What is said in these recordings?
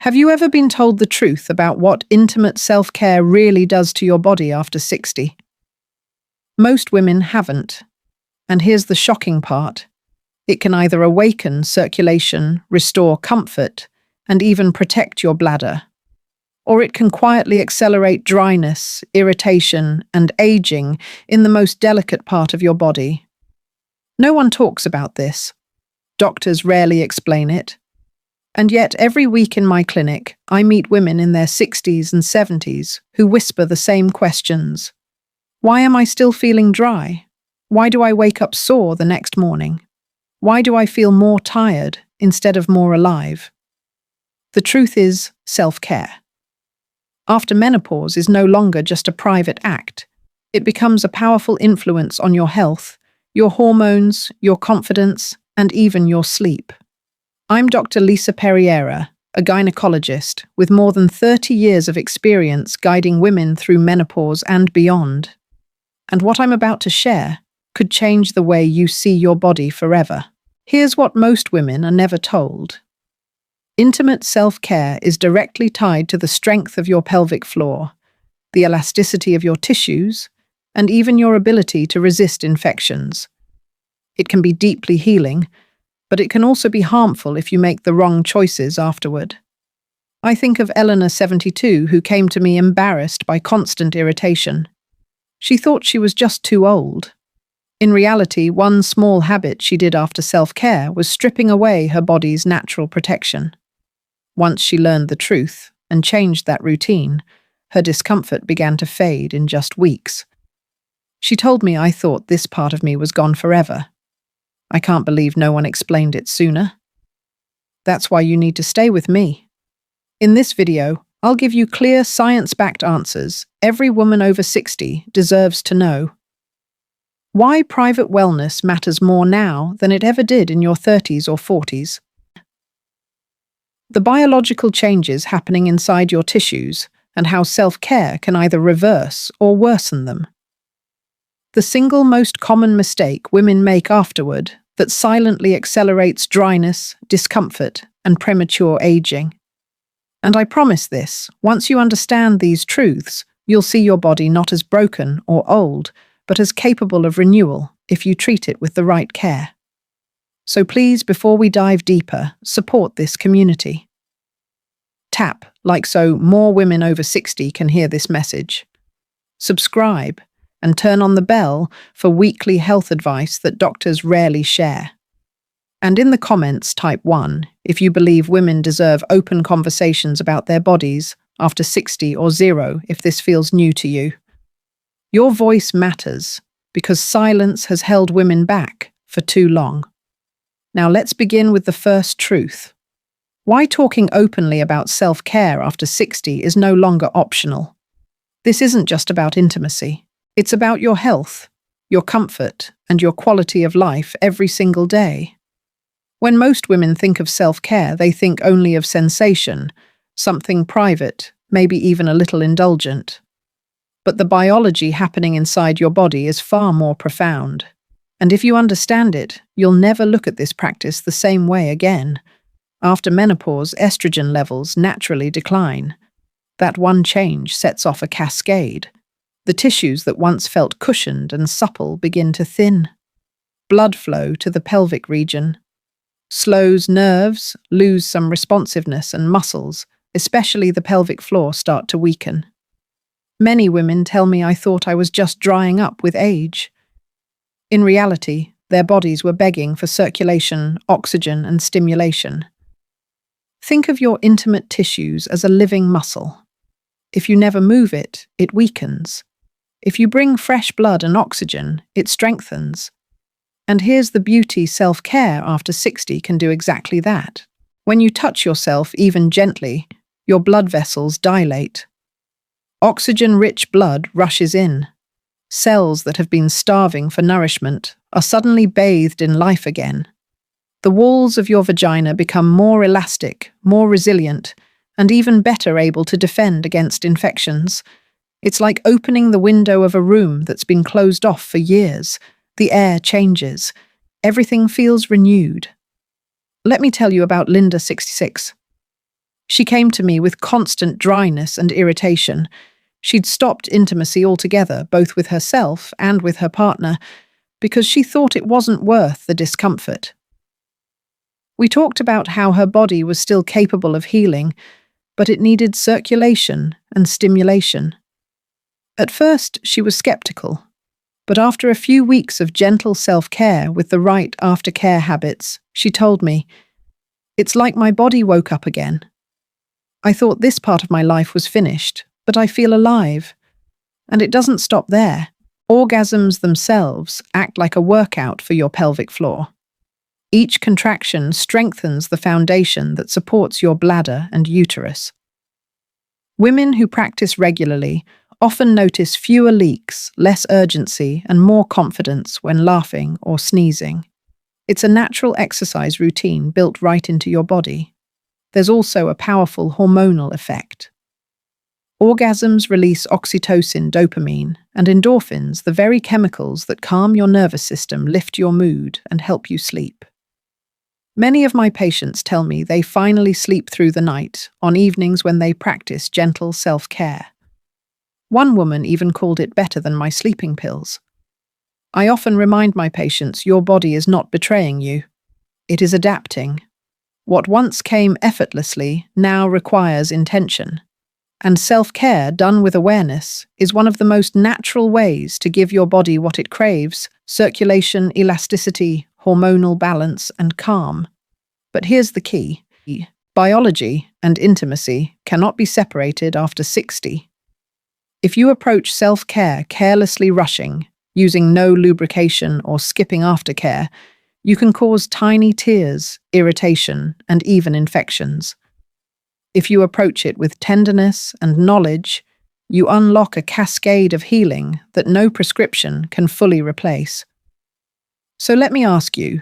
Have you ever been told the truth about what intimate self-care really does to your body after 60? Most women haven't. And here's the shocking part. It can either awaken circulation, restore comfort, and even protect your bladder. Or it can quietly accelerate dryness, irritation, and aging in the most delicate part of your body. No one talks about this. Doctors rarely explain it. And yet, every week in my clinic, I meet women in their 60s and 70s who whisper the same questions. Why am I still feeling dry? Why do I wake up sore the next morning? Why do I feel more tired instead of more alive? The truth is self-care. After menopause is no longer just a private act. It becomes a powerful influence on your health, your hormones, your confidence, and even your sleep. I'm Dr. Perriera, a gynecologist with more than 30 years of experience guiding women through menopause and beyond. And what I'm about to share could change the way you see your body forever. Here's what most women are never told. Intimate self-care is directly tied to the strength of your pelvic floor, the elasticity of your tissues, and even your ability to resist infections. It can be deeply healing, but it can also be harmful if you make the wrong choices afterward. I think of Eleanor, 72, who came to me embarrassed by constant irritation. She thought she was just too old. In reality, one small habit she did after self-care was stripping away her body's natural protection. Once she learned the truth and changed that routine, her discomfort began to fade in just weeks. She told me I thought this part of me was gone forever. I can't believe no one explained it sooner. That's why you need to stay with me. In this video, I'll give you clear, science-backed answers every woman over 60 deserves to know. Why private wellness matters more now than it ever did in your 30s or 40s. The biological changes happening inside your tissues and how self-care can either reverse or worsen them. The single most common mistake women make afterward that silently accelerates dryness, discomfort, and premature aging. And I promise this, once you understand these truths, you'll see your body not as broken or old, but as capable of renewal if you treat it with the right care. So please, before we dive deeper, support this community. Tap, like so more women over 60 can hear this message. Subscribe, and turn on the bell for weekly health advice that doctors rarely share. And in the comments, type 1 if you believe women deserve open conversations about their bodies after 60 or 0 if this feels new to you. Your voice matters because silence has held women back for too long. Now let's begin with the first truth. Why talking openly about self-care after 60 is no longer optional. This isn't just about intimacy. It's about your health, your comfort, and your quality of life every single day. When most women think of self-care, they think only of sensation, something private, maybe even a little indulgent. But the biology happening inside your body is far more profound. And if you understand it, you'll never look at this practice the same way again. After menopause, estrogen levels naturally decline. That one change sets off a cascade. The tissues that once felt cushioned and supple begin to thin. Blood flow to the pelvic region slows nerves, lose some responsiveness, and muscles, especially the pelvic floor, start to weaken. Many women tell me I thought I was just drying up with age. In reality, their bodies were begging for circulation, oxygen, and stimulation. Think of your intimate tissues as a living muscle. If you never move it, it weakens. If you bring fresh blood and oxygen, it strengthens. And here's the beauty: self-care after 60 can do exactly that. When you touch yourself, even gently, your blood vessels dilate. Oxygen-rich blood rushes in. Cells that have been starving for nourishment are suddenly bathed in life again. The walls of your vagina become more elastic, more resilient, and even better able to defend against infections. It's like opening the window of a room that's been closed off for years. The air changes. Everything feels renewed. Let me tell you about Linda, 66. She came to me with constant dryness and irritation. She'd stopped intimacy altogether, both with herself and with her partner, because she thought it wasn't worth the discomfort. We talked about how her body was still capable of healing, but it needed circulation and stimulation. At first, she was skeptical, but after a few weeks of gentle self-care with the right aftercare habits, she told me, "It's like my body woke up again. I thought this part of my life was finished, but I feel alive." And it doesn't stop there. Orgasms themselves act like a workout for your pelvic floor. Each contraction strengthens the foundation that supports your bladder and uterus. Women who practice regularly often notice fewer leaks, less urgency, and more confidence when laughing or sneezing. It's a natural exercise routine built right into your body. There's also a powerful hormonal effect. Orgasms release oxytocin, dopamine, and endorphins, the very chemicals that calm your nervous system, lift your mood, and help you sleep. Many of my patients tell me they finally sleep through the night on evenings when they practice gentle self-care. One woman even called it better than my sleeping pills. I often remind my patients your body is not betraying you. It is adapting. What once came effortlessly now requires intention. And self-care done with awareness is one of the most natural ways to give your body what it craves: circulation, elasticity, hormonal balance, and calm. But here's the key. Biology and intimacy cannot be separated after 60. If you approach self-care carelessly, rushing, using no lubrication or skipping aftercare, you can cause tiny tears, irritation, and even infections. If you approach it with tenderness and knowledge, you unlock a cascade of healing that no prescription can fully replace. So let me ask you,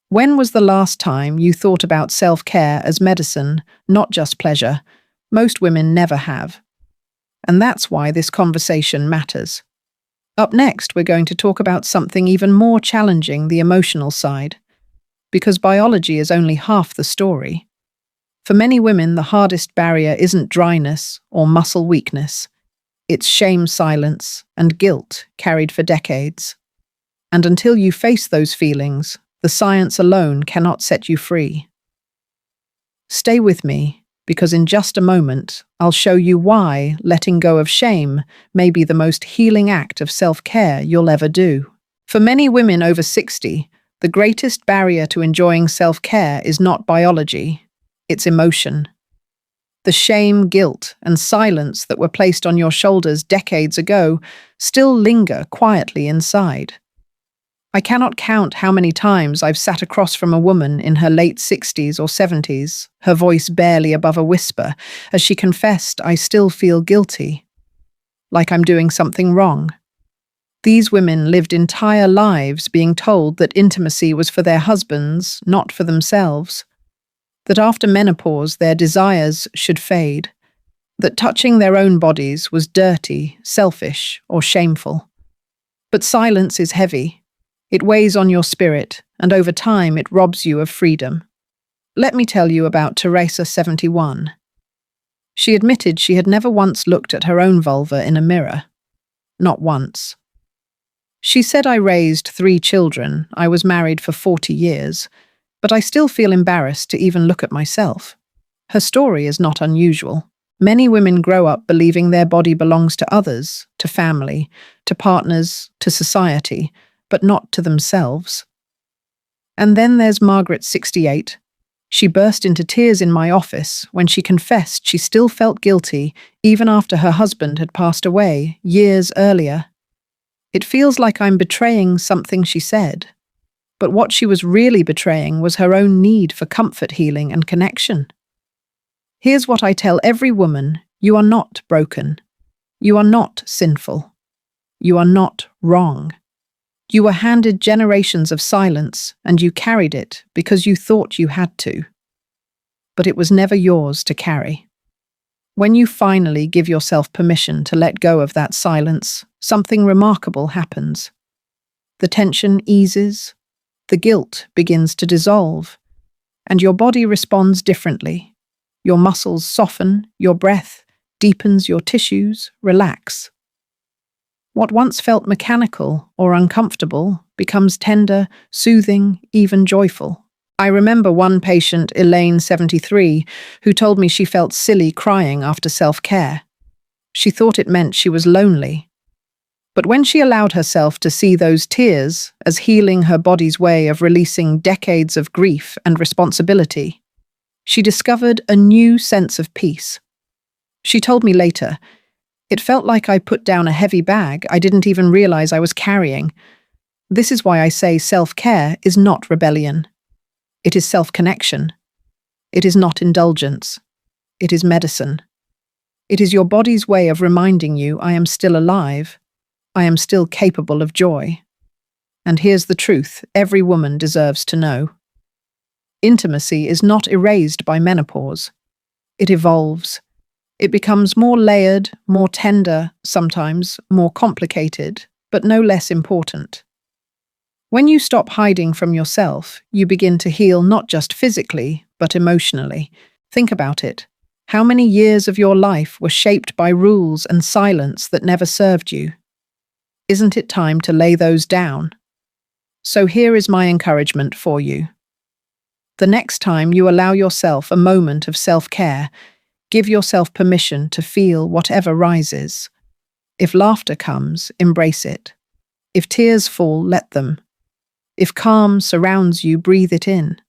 when was the last time you thought about self-care as medicine, not just pleasure? Most women never have. And that's why this conversation matters. Up next, we're going to talk about something even more challenging, the emotional side, because biology is only half the story. For many women, the hardest barrier isn't dryness or muscle weakness. It's shame, silence, and guilt carried for decades. And until you face those feelings, the science alone cannot set you free. Stay with me, because in just a moment, I'll show you why letting go of shame may be the most healing act of self-care you'll ever do. For many women over 60, the greatest barrier to enjoying self-care is not biology, it's emotion. The shame, guilt, and silence that were placed on your shoulders decades ago still linger quietly inside. I cannot count how many times I've sat across from a woman in her late 60s or 70s, her voice barely above a whisper, as she confessed, "I still feel guilty," like I'm doing something wrong. These women lived entire lives being told that intimacy was for their husbands, not for themselves, that after menopause their desires should fade, that touching their own bodies was dirty, selfish, or shameful. But silence is heavy. It weighs on your spirit, and over time it robs you of freedom. Let me tell you about Teresa, 71. She admitted she had never once looked at her own vulva in a mirror. Not once. She said, "I raised 3 children, I was married for 40 years, but I still feel embarrassed to even look at myself." Her story is not unusual. Many women grow up believing their body belongs to others, to family, to partners, to society, but not to themselves. And then there's Margaret, 68. She burst into tears in my office when she confessed she still felt guilty even after her husband had passed away years earlier. "It feels like I'm betraying something," she said. But what she was really betraying was her own need for comfort, healing, and connection. Here's what I tell every woman: you are not broken. You are not sinful. You are not wrong. You were handed generations of silence, and you carried it because you thought you had to. But it was never yours to carry. When you finally give yourself permission to let go of that silence, something remarkable happens. The tension eases, the guilt begins to dissolve, and your body responds differently. Your muscles soften, your breath deepens, your tissues relax. What once felt mechanical or uncomfortable becomes tender, soothing, even joyful. I remember one patient, Elaine, 73, who told me she felt silly crying after self-care. She thought it meant she was lonely. But when she allowed herself to see those tears as healing her body's way of releasing decades of grief and responsibility, she discovered a new sense of peace. She told me later, "It felt like I put down a heavy bag I didn't even realize I was carrying." This is why I say self-care is not rebellion. It is self-connection. It is not indulgence. It is medicine. It is your body's way of reminding you, I am still alive. I am still capable of joy. And here's the truth every woman deserves to know. Intimacy is not erased by menopause. It evolves. It becomes more layered, more tender, sometimes more complicated, but no less important. When you stop hiding from yourself, you begin to heal not just physically, but emotionally. Think about it. How many years of your life were shaped by rules and silence that never served you? Isn't it time to lay those down? So here is my encouragement for you. The next time you allow yourself a moment of self-care, give yourself permission to feel whatever rises. If laughter comes, embrace it. If tears fall, let them. If calm surrounds you, breathe it in.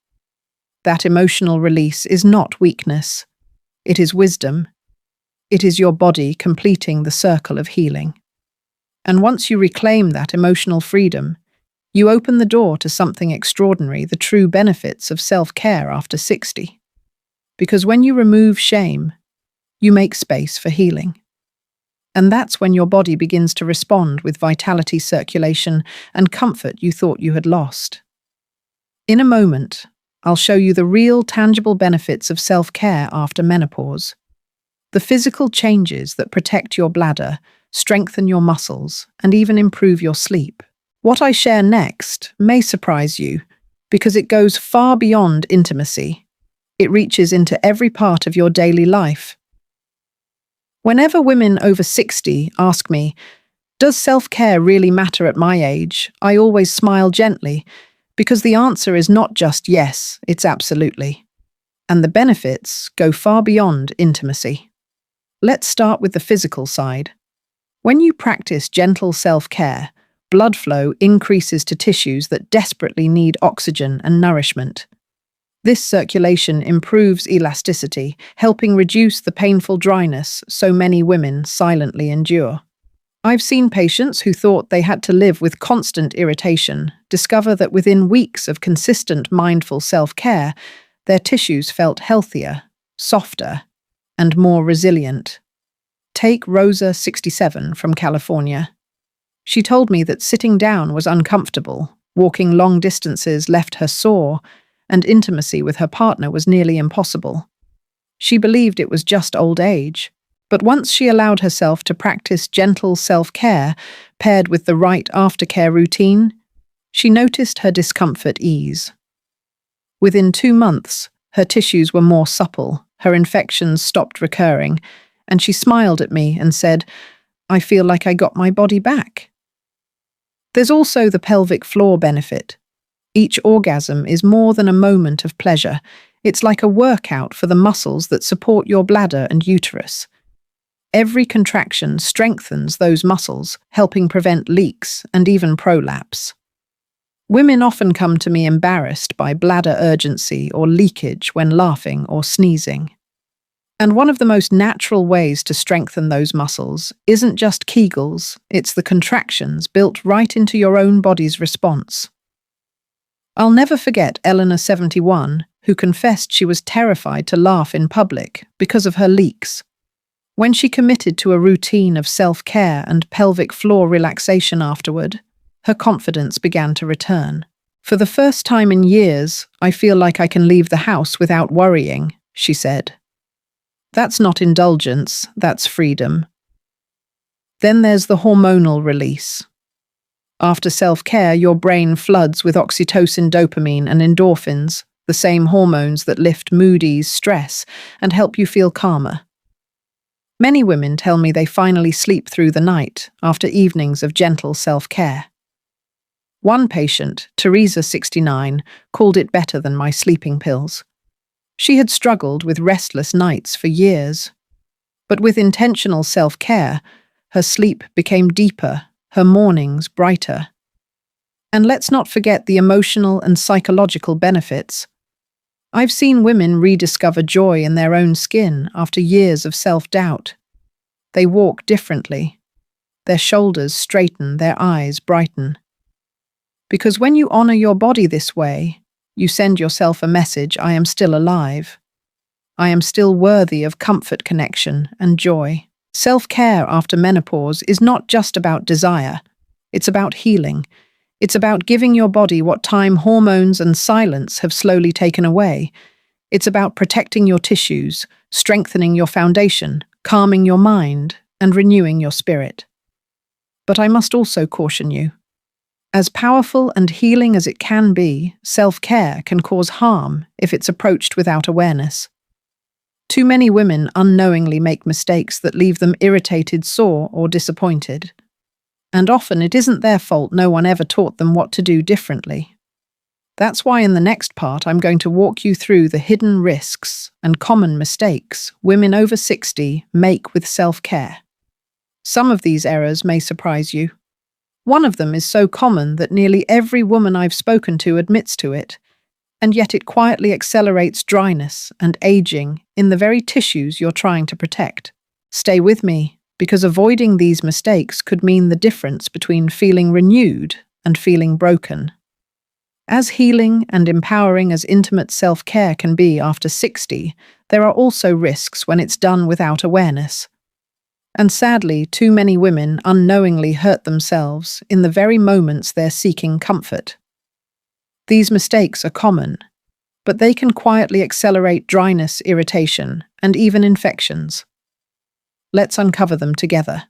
That emotional release is not weakness. It is wisdom. It is your body completing the circle of healing. And once you reclaim that emotional freedom, you open the door to something extraordinary, the true benefits of self-care after 60. Because when you remove shame, you make space for healing. And that's when your body begins to respond with vitality, circulation, and comfort you thought you had lost. In a moment, I'll show you the real, tangible benefits of self-care after menopause. The physical changes that protect your bladder, strengthen your muscles, and even improve your sleep. What I share next may surprise you, because it goes far beyond intimacy. It reaches into every part of your daily life. Whenever women over 60 ask me, "Does self-care really matter at my age?" I always smile gently, because the answer is not just yes, it's absolutely. And the benefits go far beyond intimacy. Let's start with the physical side. When you practice gentle self-care, blood flow increases to tissues that desperately need oxygen and nourishment. This circulation improves elasticity, helping reduce the painful dryness so many women silently endure. I've seen patients who thought they had to live with constant irritation discover that within weeks of consistent mindful self-care, their tissues felt healthier, softer, and more resilient. Take Rosa, 67, from California. She told me that sitting down was uncomfortable, walking long distances left her sore, and intimacy with her partner was nearly impossible. She believed it was just old age, but once she allowed herself to practice gentle self-care paired with the right aftercare routine, she noticed her discomfort ease. Within 2 months, her tissues were more supple, her infections stopped recurring, and she smiled at me and said, "I feel like I got my body back." There's also the pelvic floor benefit. Each orgasm is more than a moment of pleasure. It's like a workout for the muscles that support your bladder and uterus. Every contraction strengthens those muscles, helping prevent leaks and even prolapse. Women often come to me embarrassed by bladder urgency or leakage when laughing or sneezing. And one of the most natural ways to strengthen those muscles isn't just Kegels, it's the contractions built right into your own body's response. I'll never forget Eleanor, 71, who confessed she was terrified to laugh in public because of her leaks. When she committed to a routine of self-care and pelvic floor relaxation afterward, her confidence began to return. "For the first time in years, I feel like I can leave the house without worrying," she said. That's not indulgence, that's freedom. Then there's the hormonal release. After self-care, your brain floods with oxytocin, dopamine, and endorphins, the same hormones that lift mood, ease stress, and help you feel calmer. Many women tell me they finally sleep through the night after evenings of gentle self-care. One patient, Teresa, 69, called it better than my sleeping pills. She had struggled with restless nights for years. But with intentional self-care, her sleep became deeper, her mornings brighter. And let's not forget the emotional and psychological benefits. I've seen women rediscover joy in their own skin after years of self-doubt. They walk differently. Their shoulders straighten, their eyes brighten. Because when you honor your body this way, you send yourself a message: I am still alive. I am still worthy of comfort, connection, and joy. Self-care after menopause is not just about desire. It's about healing. It's about giving your body what time, hormones, and silence have slowly taken away. It's about protecting your tissues, strengthening your foundation, calming your mind, and renewing your spirit. But I must also caution you. As powerful and healing as it can be, self-care can cause harm if it's approached without awareness. Too many women unknowingly make mistakes that leave them irritated, sore, or disappointed. And often it isn't their fault. No one ever taught them what to do differently. That's why in the next part I'm going to walk you through the hidden risks and common mistakes women over 60 make with self-care. Some of these errors may surprise you. One of them is so common that nearly every woman I've spoken to admits to it, and yet it quietly accelerates dryness and aging in the very tissues you're trying to protect. Stay with me, because avoiding these mistakes could mean the difference between feeling renewed and feeling broken. As healing and empowering as intimate self-care can be after 60, there are also risks when it's done without awareness. And sadly, too many women unknowingly hurt themselves in the very moments they're seeking comfort. These mistakes are common, but they can quietly accelerate dryness, irritation, and even infections. Let's uncover them together.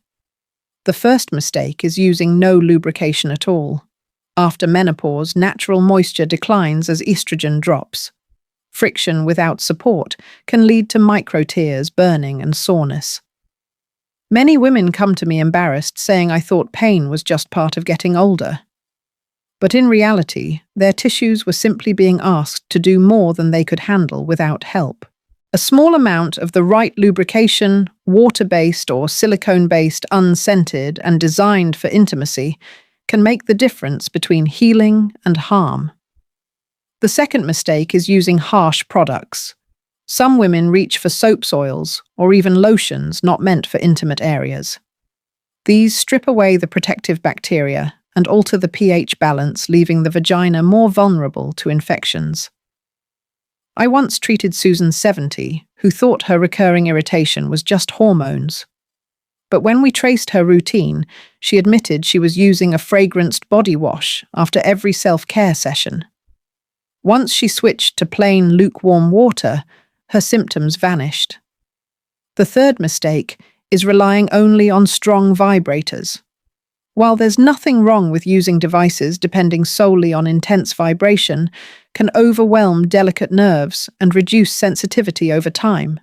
The first mistake is using no lubrication at all. After menopause, natural moisture declines as estrogen drops. Friction without support can lead to micro-tears, burning, and soreness. Many women come to me embarrassed, saying I thought pain was just part of getting older. But in reality, their tissues were simply being asked to do more than they could handle without help. A small amount of the right lubrication, water-based or silicone-based, unscented, and designed for intimacy, can make the difference between healing and harm. The second mistake is using harsh products. Some women reach for soap oils or even lotions not meant for intimate areas. These strip away the protective bacteria and alter the pH balance, leaving the vagina more vulnerable to infections. I once treated Susan, 70, who thought her recurring irritation was just hormones. But when we traced her routine, she admitted she was using a fragranced body wash after every self-care session. Once she switched to plain lukewarm water, her symptoms vanished. The third mistake is relying only on strong vibrators. While there's nothing wrong with using devices depending solely on intense vibration, can overwhelm delicate nerves and reduce sensitivity over time.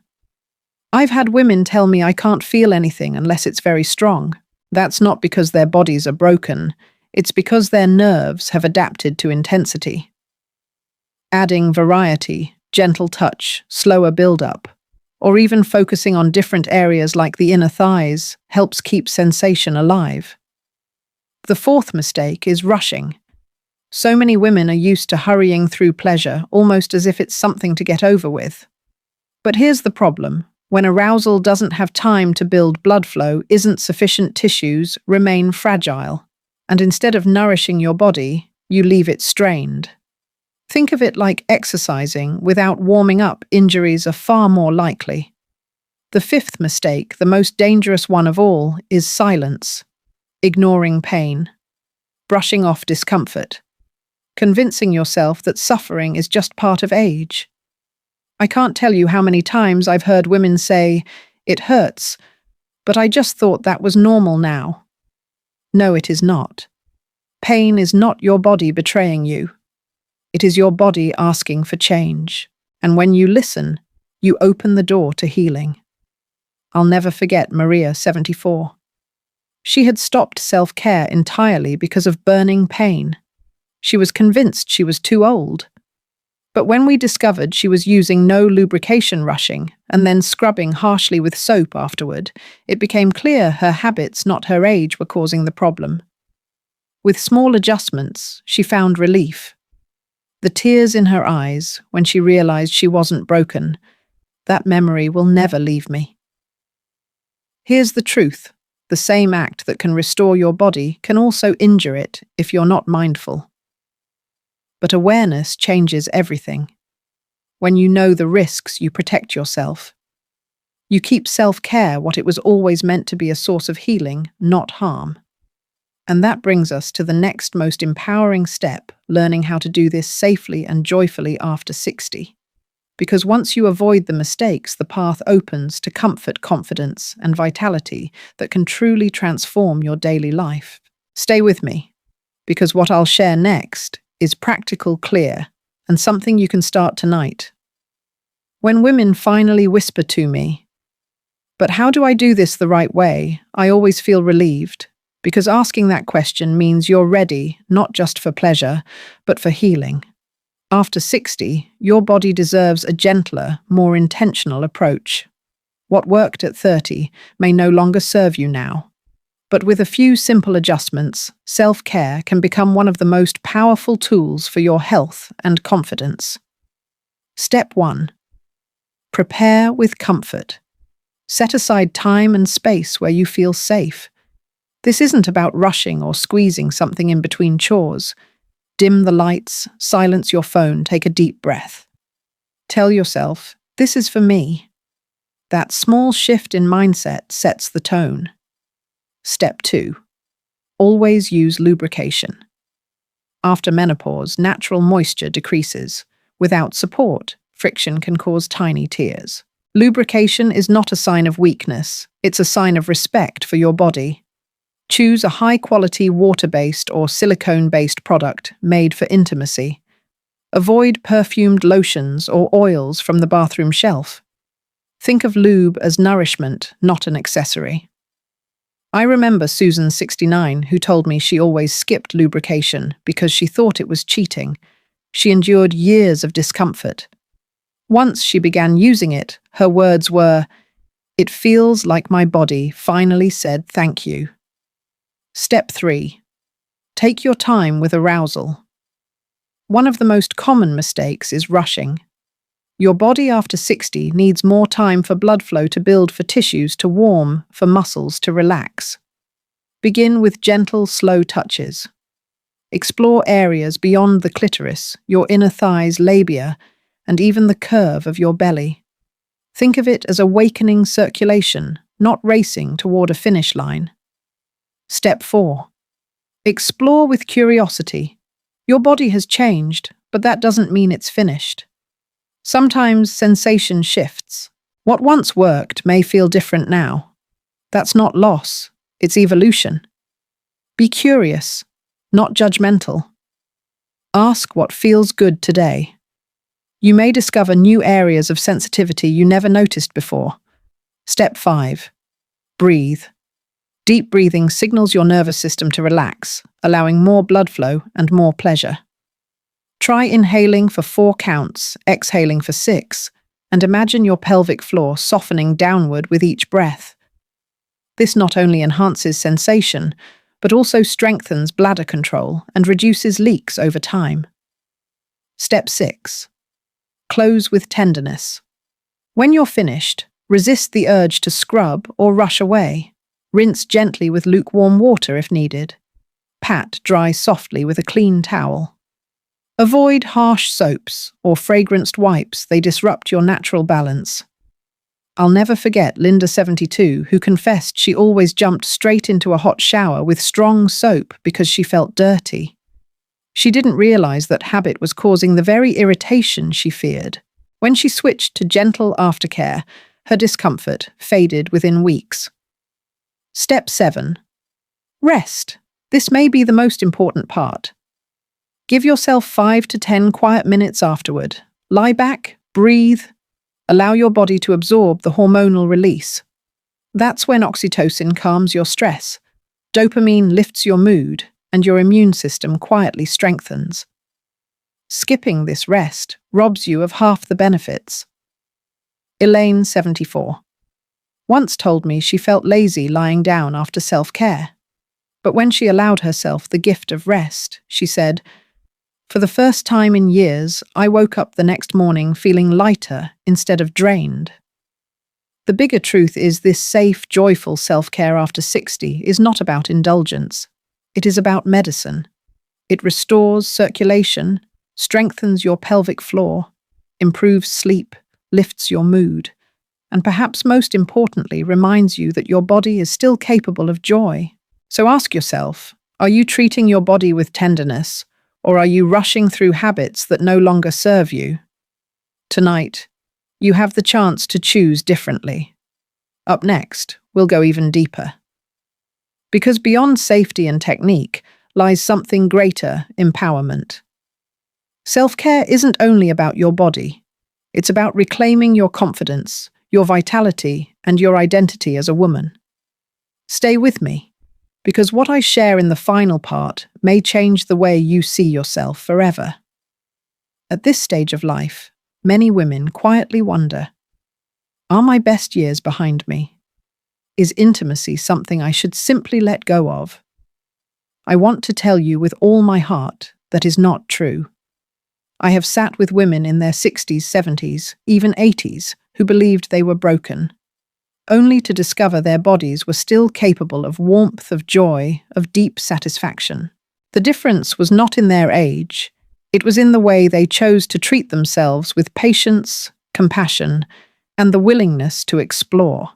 I've had women tell me I can't feel anything unless it's very strong. That's not because their bodies are broken, it's because their nerves have adapted to intensity. Adding variety, gentle touch, slower build-up, or even focusing on different areas like the inner thighs helps keep sensation alive. The fourth mistake is rushing. So many women are used to hurrying through pleasure, almost as if it's something to get over with. But here's the problem. When arousal doesn't have time to build blood flow, isn't sufficient, tissues remain fragile, and instead of nourishing your body, you leave it strained. Think of it like exercising. Without warming up, injuries are far more likely. The fifth mistake, the most dangerous one of all, is silence. Ignoring pain. Brushing off discomfort. Convincing yourself that suffering is just part of age. I can't tell you how many times I've heard women say, "It hurts, but I just thought that was normal now." No, it is not. Pain is not your body betraying you. It is your body asking for change. And when you listen, you open the door to healing. I'll never forget Maria, 74. She had stopped self-care entirely because of burning pain. She was convinced she was too old. But when we discovered she was using no lubrication rushing and then scrubbing harshly with soap afterward, it became clear her habits, not her age, were causing the problem. With small adjustments, she found relief. The tears in her eyes when she realized she wasn't broken, that memory will never leave me. Here's the truth. The same act that can restore your body can also injure it if you're not mindful. But awareness changes everything. When you know the risks, you protect yourself. You keep self-care what it was always meant to be, a source of healing, not harm. And that brings us to the next most empowering step, learning how to do this safely and joyfully after 60. Because once you avoid the mistakes, the path opens to comfort, confidence, and vitality that can truly transform your daily life. Stay with me, because what I'll share next is practical, clear, and something you can start tonight. When women finally whisper to me, "But how do I do this the right way?" I always feel relieved, because asking that question means you're ready, not just for pleasure, but for healing. After 60, your body deserves a gentler, more intentional approach. What worked at 30 may no longer serve you now. But with a few simple adjustments, self-care can become one of the most powerful tools for your health and confidence. Step 1. Prepare with comfort. Set aside time and space where you feel safe. This isn't about rushing or squeezing something in between chores. Dim the lights, silence your phone, take a deep breath. Tell yourself, "This is for me." That small shift in mindset sets the tone. Step 2. Always use lubrication. After menopause, natural moisture decreases. Without support, friction can cause tiny tears. Lubrication is not a sign of weakness, it's a sign of respect for your body. Choose a high-quality water-based or silicone-based product made for intimacy. Avoid perfumed lotions or oils from the bathroom shelf. Think of lube as nourishment, not an accessory. I remember Susan, 69, who told me she always skipped lubrication because she thought it was cheating. She endured years of discomfort. Once she began using it, her words were, "It feels like my body finally said thank you." Step 3. Take your time with arousal. One of the most common mistakes is rushing. Your body after 60 needs more time for blood flow to build, for tissues to warm, for muscles to relax. Begin with gentle, slow touches. Explore areas beyond the clitoris, your inner thighs, labia, and even the curve of your belly. Think of it as awakening circulation, not racing toward a finish line. Step 4. Explore with curiosity. Your body has changed, but that doesn't mean it's finished. Sometimes sensation shifts. What once worked may feel different now. That's not loss, it's evolution. Be curious, not judgmental. Ask what feels good today. You may discover new areas of sensitivity you never noticed before. Step 5. Breathe. Deep breathing signals your nervous system to relax, allowing more blood flow and more pleasure. Try inhaling for 4 counts, exhaling for 6, and imagine your pelvic floor softening downward with each breath. This not only enhances sensation, but also strengthens bladder control and reduces leaks over time. Step 6. Close with tenderness. When you're finished, resist the urge to scrub or rush away. Rinse gently with lukewarm water if needed. Pat dry softly with a clean towel. Avoid harsh soaps or fragranced wipes, they disrupt your natural balance. I'll never forget Linda, 72, who confessed she always jumped straight into a hot shower with strong soap because she felt dirty. She didn't realize that habit was causing the very irritation she feared. When she switched to gentle aftercare, her discomfort faded within weeks. Step 7. Rest. This may be the most important part. Give yourself 5 to 10 quiet minutes afterward. Lie back, breathe, allow your body to absorb the hormonal release. That's when oxytocin calms your stress, dopamine lifts your mood, and your immune system quietly strengthens. Skipping this rest robs you of half the benefits. Elaine, 74, once told me she felt lazy lying down after self-care. But when she allowed herself the gift of rest, she said, "For the first time in years, I woke up the next morning feeling lighter instead of drained." The bigger truth is this safe, joyful self-care after 60 is not about indulgence. It is about medicine. It restores circulation, strengthens your pelvic floor, improves sleep, lifts your mood, and perhaps most importantly, reminds you that your body is still capable of joy. So ask yourself, are you treating your body with tenderness, or are you rushing through habits that no longer serve you? Tonight, you have the chance to choose differently. Up next, we'll go even deeper. Because beyond safety and technique lies something greater: empowerment. Self-care isn't only about your body. It's about reclaiming your confidence, your vitality, and your identity as a woman. Stay with me, because what I share in the final part may change the way you see yourself forever. At this stage of life, many women quietly wonder, are my best years behind me? Is intimacy something I should simply let go of? I want to tell you with all my heart that is not true. I have sat with women in their 60s, 70s, even 80s, who believed they were broken, only to discover their bodies were still capable of warmth, of joy, of deep satisfaction. The difference was not in their age, it was in the way they chose to treat themselves with patience, compassion, and the willingness to explore.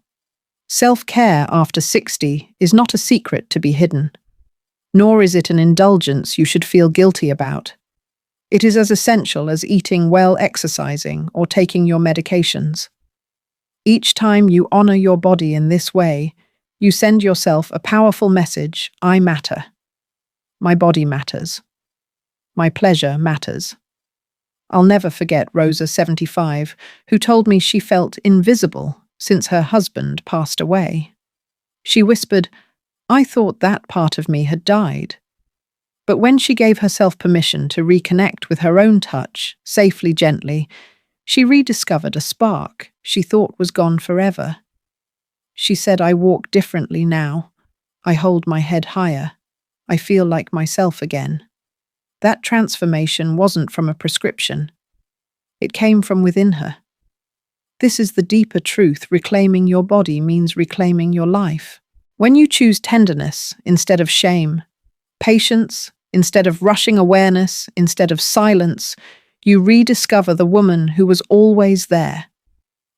Self-care after 60 is not a secret to be hidden, nor is it an indulgence you should feel guilty about. It is as essential as eating well, exercising, or taking your medications. Each time you honor your body in this way, you send yourself a powerful message: I matter. My body matters. My pleasure matters. I'll never forget Rosa, 75, who told me she felt invisible since her husband passed away. She whispered, "I thought that part of me had died." But when she gave herself permission to reconnect with her own touch, safely, gently, she rediscovered a spark she thought was gone forever. She said, "I walk differently now. I hold my head higher. I feel like myself again." That transformation wasn't from a prescription. It came from within her. This is the deeper truth. Reclaiming your body means reclaiming your life. When you choose tenderness instead of shame, patience instead of rushing, awareness instead of silence, you rediscover the woman who was always there.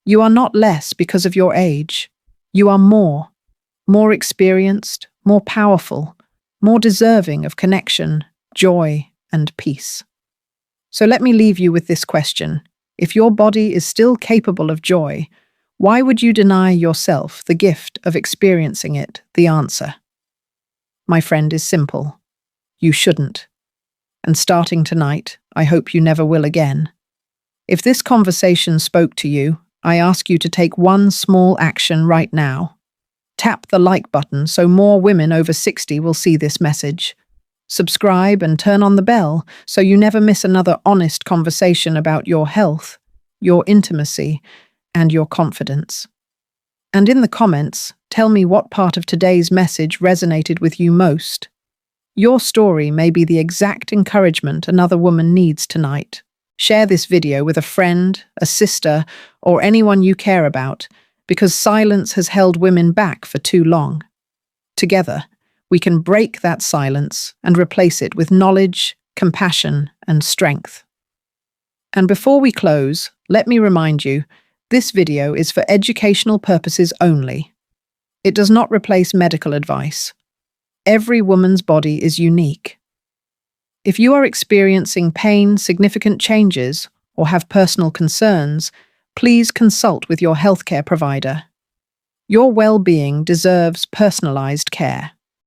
You are not less because of your age. You are more experienced, more powerful, more deserving of connection, joy, and peace. So let me leave you with this question. If your body is still capable of joy, why would you deny yourself the gift of experiencing it? The answer, my friend, is simple. You shouldn't. And starting tonight, I hope you never will again. If this conversation spoke to you, I ask you to take one small action right now. Tap the like button so more women over 60 will see this message. Subscribe and turn on the bell so you never miss another honest conversation about your health, your intimacy, and your confidence. And in the comments, tell me what part of today's message resonated with you most. Your story may be the exact encouragement another woman needs tonight. Share this video with a friend, a sister, or anyone you care about, because silence has held women back for too long. Together, we can break that silence and replace it with knowledge, compassion, and strength. And before we close, let me remind you, this video is for educational purposes only. It does not replace medical advice. Every woman's body is unique. If you are experiencing pain, significant changes, or have personal concerns, please consult with your healthcare provider. Your well-being deserves personalized care.